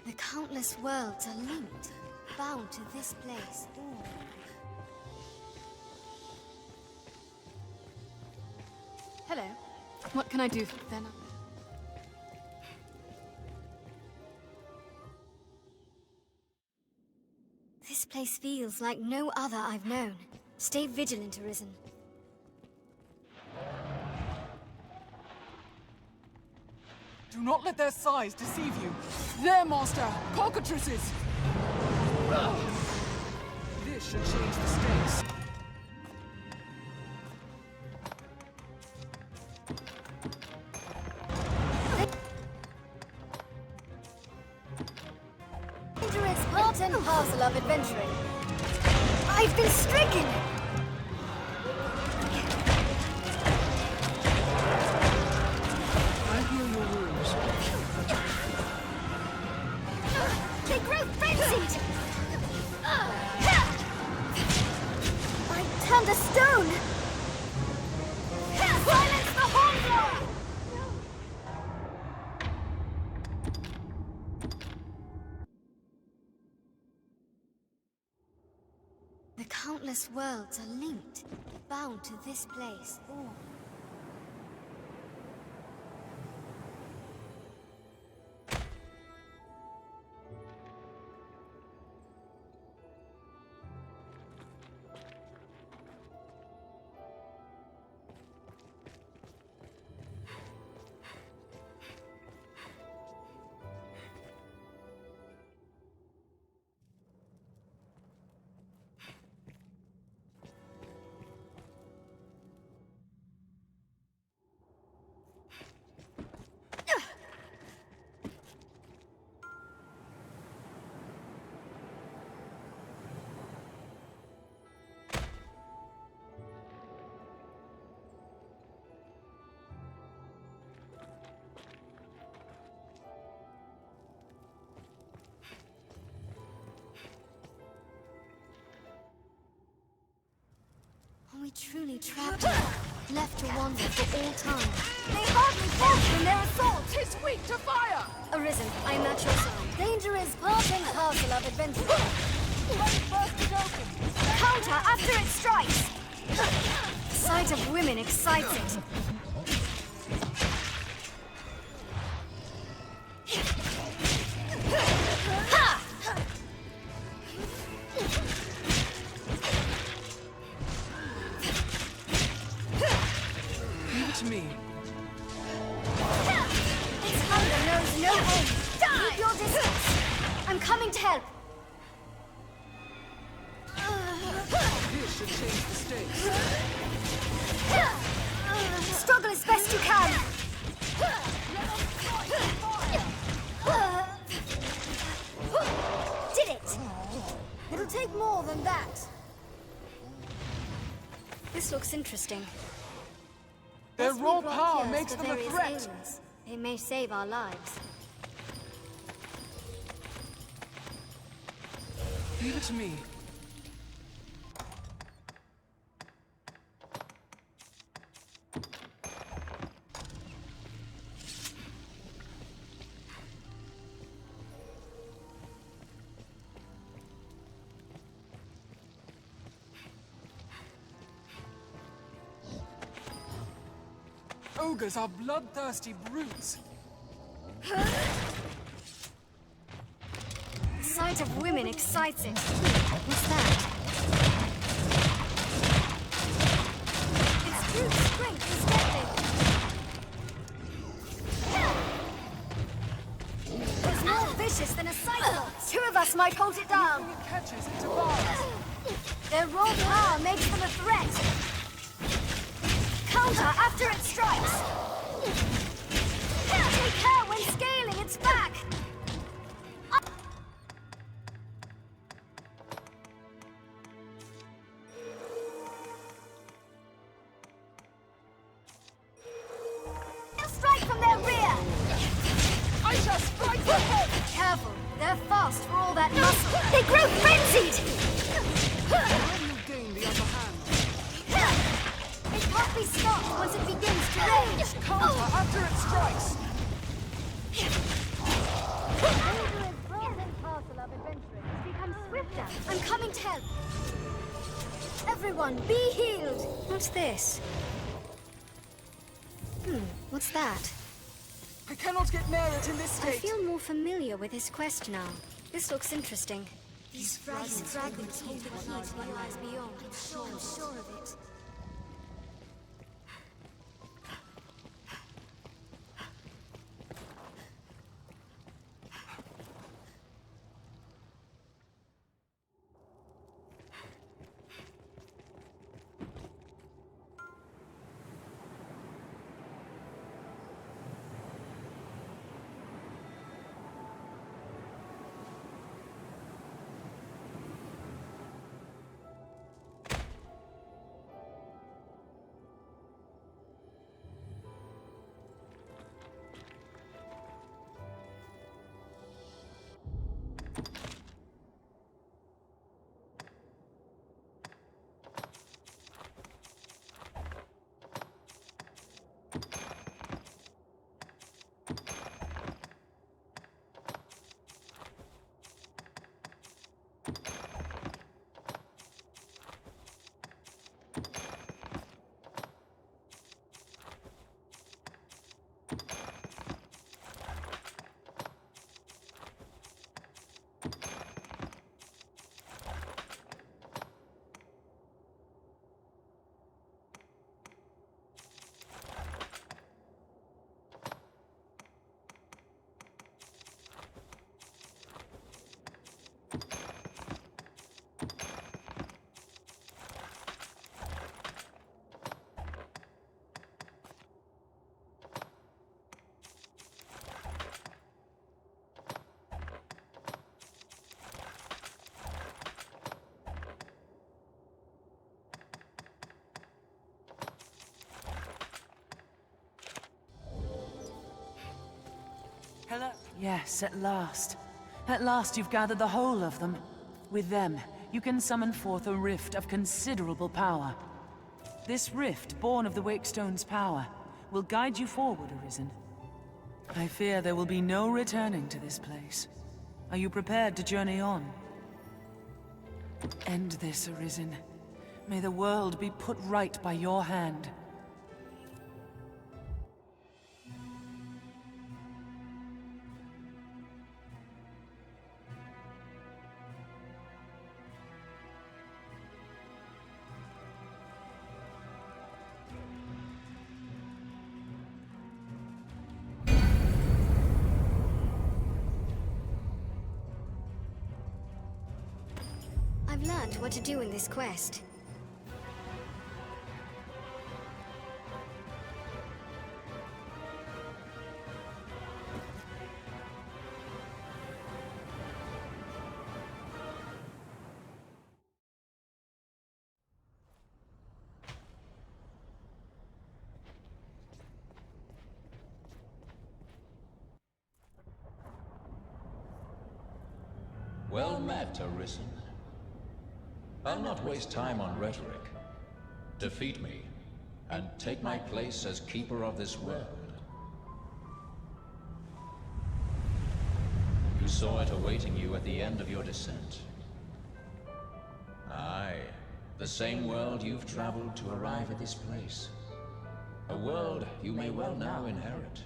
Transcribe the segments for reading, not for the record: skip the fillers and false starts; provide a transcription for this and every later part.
The countless worlds are linked, bound to this place. Hello. What can I do for them? This place feels like no other I've known. Stay vigilant, Arisen. Do not let their size deceive you. There, Master! Cockatrices! This should change the stakes. Dangerous part and parcel of adventuring. I've been stricken! I heal your wounds. They grow frenzied! I turned a stone! Silence the hornblower! The countless worlds are linked, bound to this place. Are we truly trapped here, left to wander for all time? They hardly falter in their assault! 'Tis weak to fire! Arisen, I am at your side. Danger is part and parcel of adventure. Let it burst it open! Counter after it strikes! The sight of women excites it. Ha! Leave it to me. Its hunger knows no end. Keep your distance. I'm coming to help. This should change the stakes. Struggle as best you can. Did it! It'll take more than that. This looks interesting. Their As we raw brought power here makes to them a various threat. aliens, they may save our lives. Leave it to me. Ogres are bloodthirsty brutes. The sight of women excites it. What's that? Its brute strength is deadly. It's more vicious than a cyclops. Two of us might hold it down. When it catches, it devours. Their raw power makes them a threat. Counter after it strikes. Take care when scaling its back. They'll strike from their rear. I shall strike the head! Careful, they're fast for all that muscle. They grow frenzied. When you gain the upper hand, It can't be stopped once it begins to rage. counter after it strikes. of adventurers has become swifter. I'm coming to help. Everyone, be healed. What's this? What's that? I cannot get near it in this I state. feel more familiar with his quest now. This looks interesting. These fragments hold the key to what lies beyond. I'm sure of it. Hello? Yes, at last. At last you've gathered the whole of them. With them, you can summon forth a rift of considerable power. This rift, born of the Wakestone's power, will guide you forward, Arisen. I fear there will be no returning to this place. Are you prepared to journey on? End this, Arisen. May the world be put right by your hand. I've learned what to do in this quest. Well met, Arisen. I'll not waste time on rhetoric. Defeat me, and take my place as keeper of this world. You saw it awaiting you at the end of your descent. Aye, the same world you've traveled to arrive at this place. A world you may well now inherit.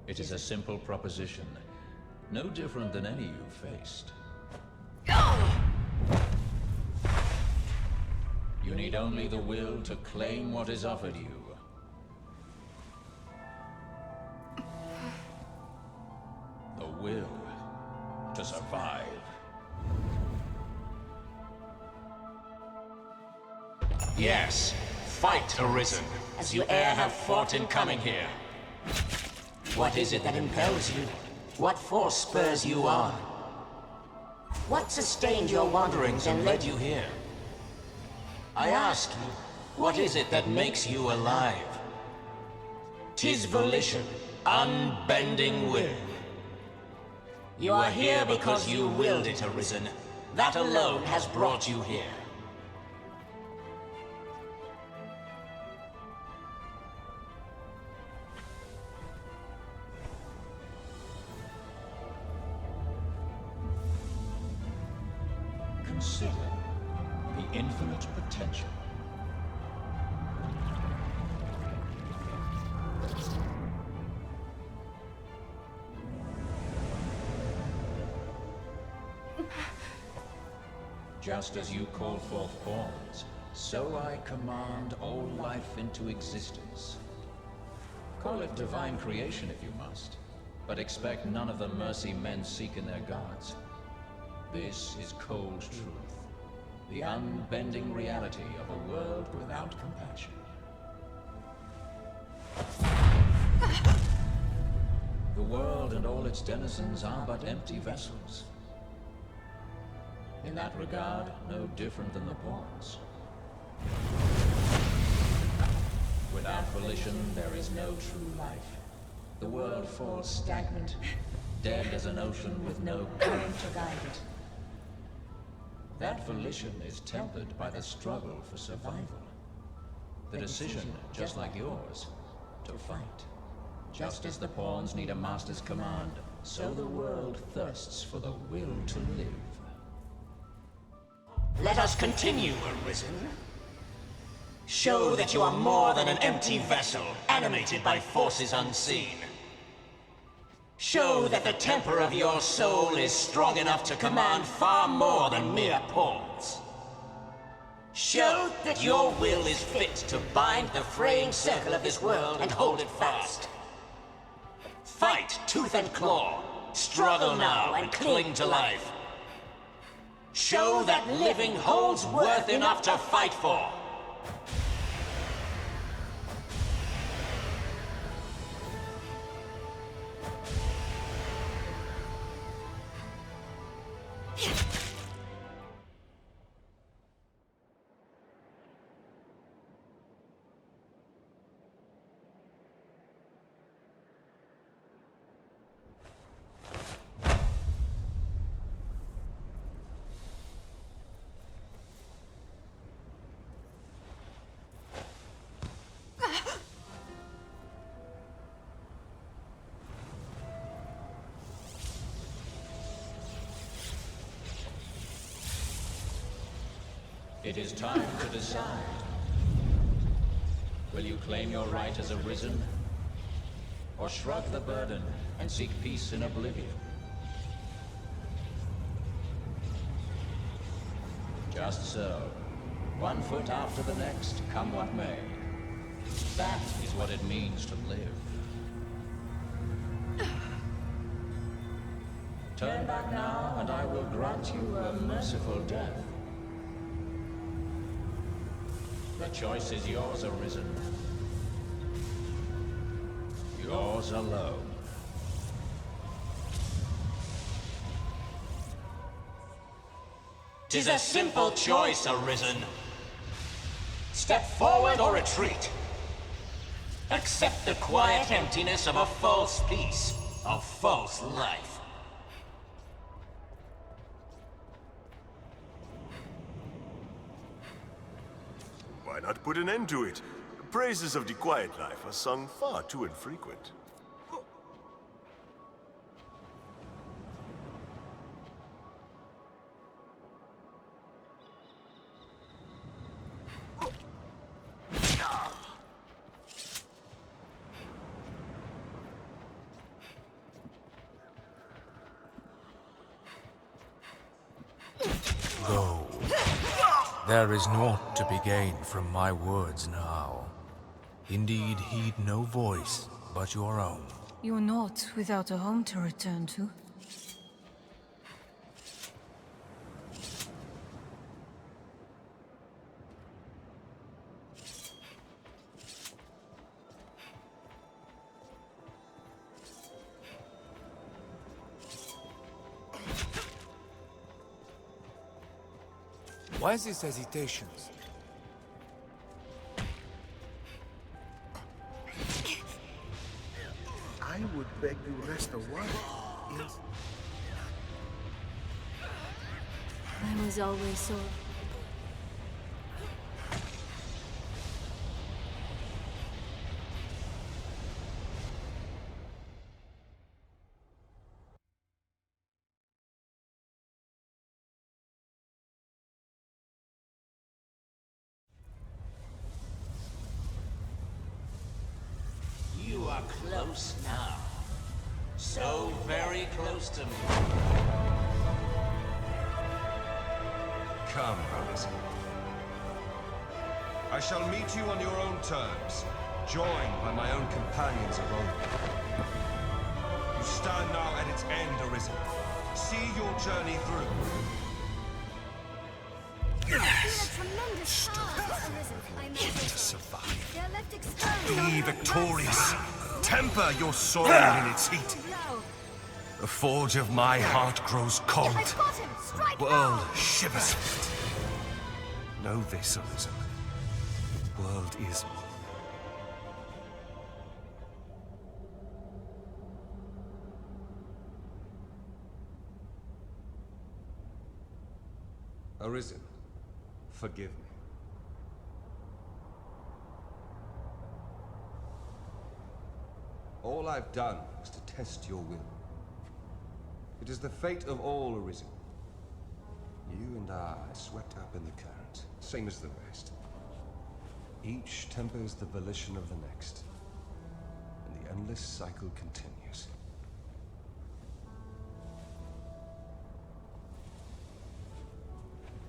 It is a simple proposition, no different than any you've faced. You need only the will to claim what is offered you. The will to survive. Yes, fight, Arisen, as you e'er have fought in coming here. What is it that impels you? What force spurs you on? What sustained your wanderings and led you here? I ask you, what is it that makes you alive? 'Tis volition, unbending will. You are here because you willed it, Arisen. That alone has brought you here. consider the infinite potential. Just as you call forth pawns, so I command all life into existence. Call it divine creation if you must, but expect none of the mercy men seek in their gods. This is cold truth, the unbending reality of a world without compassion. The world and all its denizens are but empty vessels. In that regard, no different than the pawns. Without volition, there is no true life. The world falls stagnant, dead as an ocean with no current to guide it. That volition is tempered by the struggle for survival. The decision, just like yours, to fight. Just as the pawns need a master's command, so the world thirsts for the will to live. Let us continue, Arisen. Show that you are more than an empty vessel, animated by forces unseen. Show that the temper of your soul is strong enough to command far more than mere pawns. Show that your will is fit to bind the fraying circle of this world and hold it fast. Fight tooth and claw, struggle now and cling to life. Show that living holds worth enough to fight for. It is time to decide. Will you claim your right as Arisen? Or shrug the burden and seek peace in oblivion? Just so. One foot after the next, come what may. That is what it means to live. Turn back now, and I will grant you a merciful death. The choice is yours, Arisen. Yours alone. 'Tis a simple choice, Arisen. Step forward or retreat. Accept the quiet emptiness of a false peace, a false life. Why not put an end to it? Praises of the quiet life are sung far too infrequent. Go. There is naught to be gained from my words now. Indeed, heed no voice but your own. You're not without a home to return to. Why these hesitations? I would beg you rest a while. Yes. I was always sore. are close now. So very close to me. Come, Arisen. I shall meet you on your own terms, joined by my own companions of old. You stand now at its end, Arisen. See your journey through. It's been a tremendous task, Arisen. I imagine. Survive. They're left exposed. Be victorious. Temper your soul in its heat. The forge of my heart grows cold. I've got him. Strike The world now. shivers. Know this, Arisen. The world is... Arisen, forgive me. All I've done was to test your will. It is the fate of all Arisen. You and I are swept up in the current, same as the rest. Each tempers the volition of the next, and the endless cycle continues.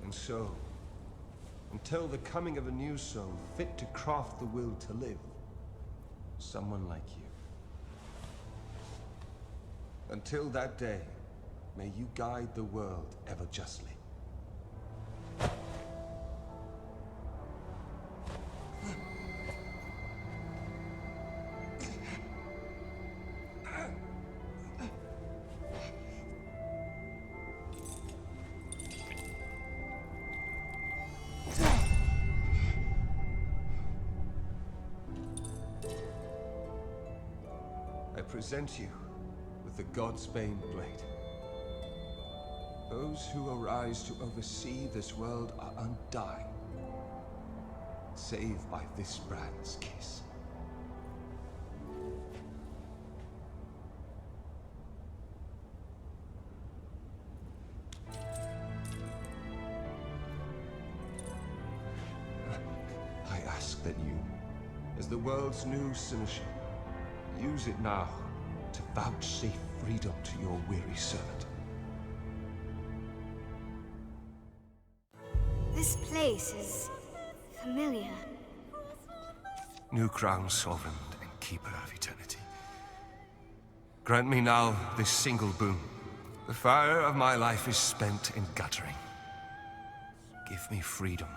And so, until the coming of a new soul fit to craft the will to live, someone like you. Until that day, may you guide the world ever justly. I present you with the Godsbane Blade. Those who arise to oversee this world are undying, save by this brand's kiss. I ask that you, as the world's new seneschal, use it now to vouchsafe freedom to your weary servant. This place is familiar. New crown sovereign and keeper of eternity. Grant me now this single boon. The fire of my life is spent in guttering. Give me freedom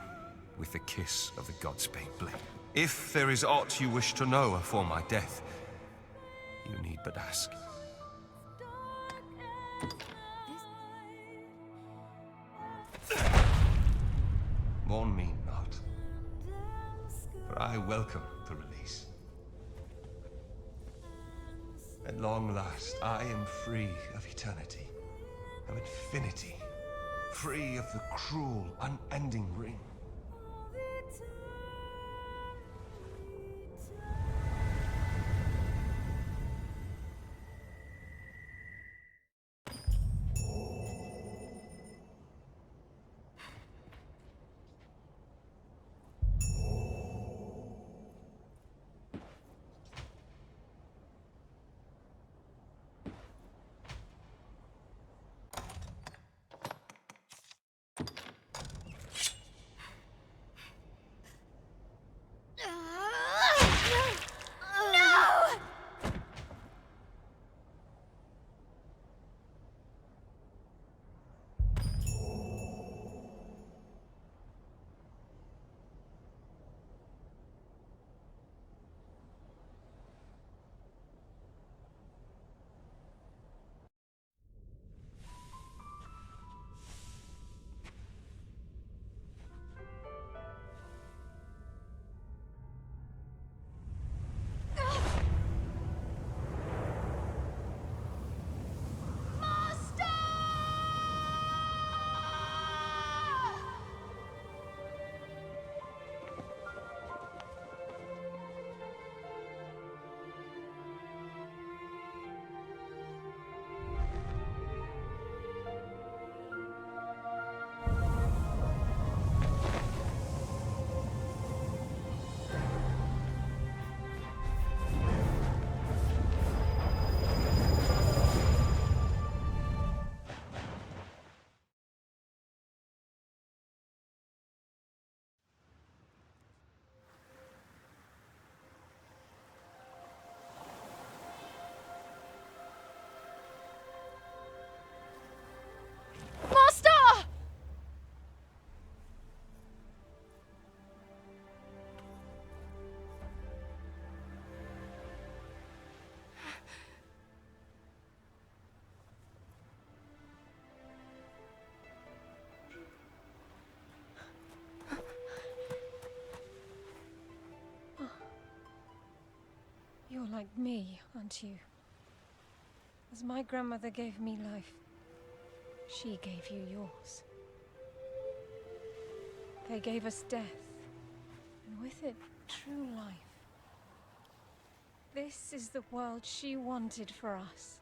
with the kiss of the Godsbane blade. If there is aught you wish to know afore my death, you need but ask. Mourn me not, for I welcome the release. At long last, I am free of eternity, of infinity, free of the cruel, unending ring. like me, aren't you? As my grandmother gave me life, she gave you yours. They gave us death, and with it, true life. This is the world she wanted for us.